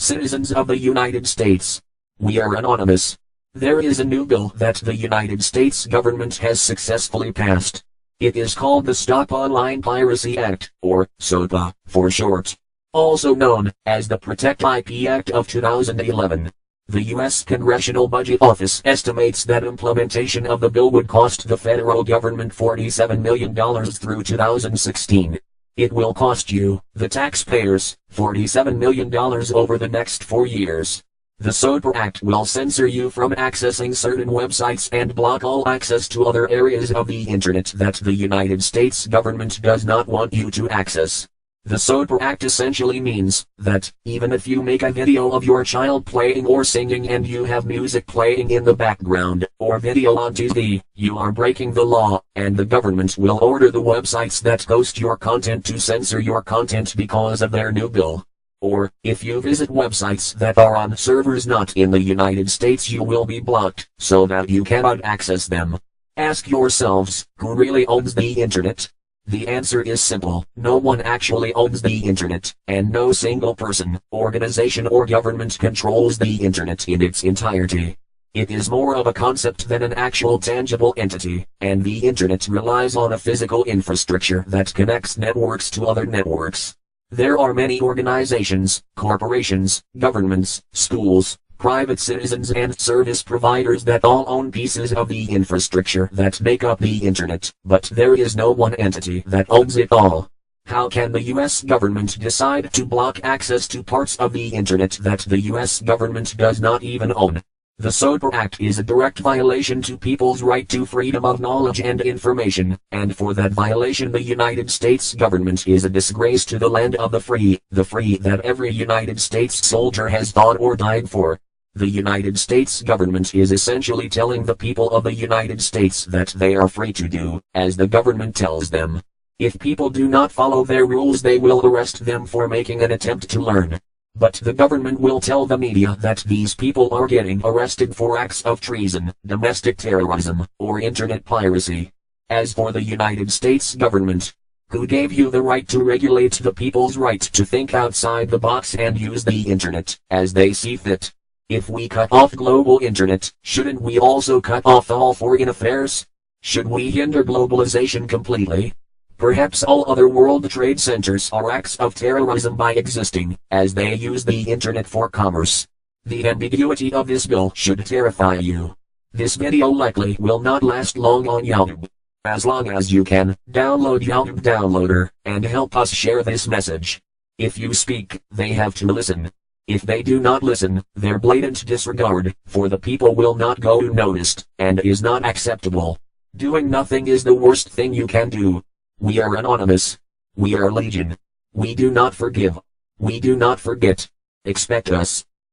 Citizens of the United States. We are anonymous. There is a new bill that the United States government has successfully passed. It is called the Stop Online Piracy Act, or SOPA, for short. Also known as the Protect IP Act of 2011. The U.S. Congressional Budget Office estimates that implementation of the bill would cost the federal government $47 million through 2016. It will cost you, the taxpayers, $47 million over the next 4 years. The SOPA Act will censor you from accessing certain websites and block all access to other areas of the internet that the United States government does not want you to access. The SOPA Act essentially means that, even if you make a video of your child playing or singing and you have music playing in the background, or video on TV, you are breaking the law, and the government will order the websites that host your content to censor your content because of their new bill. Or, if you visit websites that are on servers not in the United States, you will be blocked, so that you cannot access them. Ask yourselves, who really owns the internet? The answer is simple: no one actually owns the internet, and no single person, organization or government controls the internet in its entirety. It is more of a concept than an actual tangible entity, and the internet relies on a physical infrastructure that connects networks to other networks. There are many organizations, corporations, governments, schools, private citizens and service providers that all own pieces of the infrastructure that make up the internet, but there is no one entity that owns it all. How can the US government decide to block access to parts of the internet that the US government does not even own? The SOPA Act is a direct violation to people's right to freedom of knowledge and information, and for that violation the United States government is a disgrace to the land of the free that every United States soldier has fought or died for. The United States government is essentially telling the people of the United States that they are free to do as the government tells them. If people do not follow their rules, they will arrest them for making an attempt to learn. But the government will tell the media that these people are getting arrested for acts of treason, domestic terrorism, or internet piracy. As for the United States government, who gave you the right to regulate the people's right to think outside the box and use the internet as they see fit? If we cut off global internet, shouldn't we also cut off all foreign affairs? Should we hinder globalization completely? Perhaps all other world trade centers are acts of terrorism by existing, as they use the internet for commerce. The ambiguity of this bill should terrify you. This video likely will not last long on YouTube. As long as you can, download YouTube Downloader, and help us share this message. If you speak, they have to listen. If they do not listen, their blatant disregard for the people will not go unnoticed, and is not acceptable. Doing nothing is the worst thing you can do. We are anonymous. We are legion. We do not forgive. We do not forget. Expect us.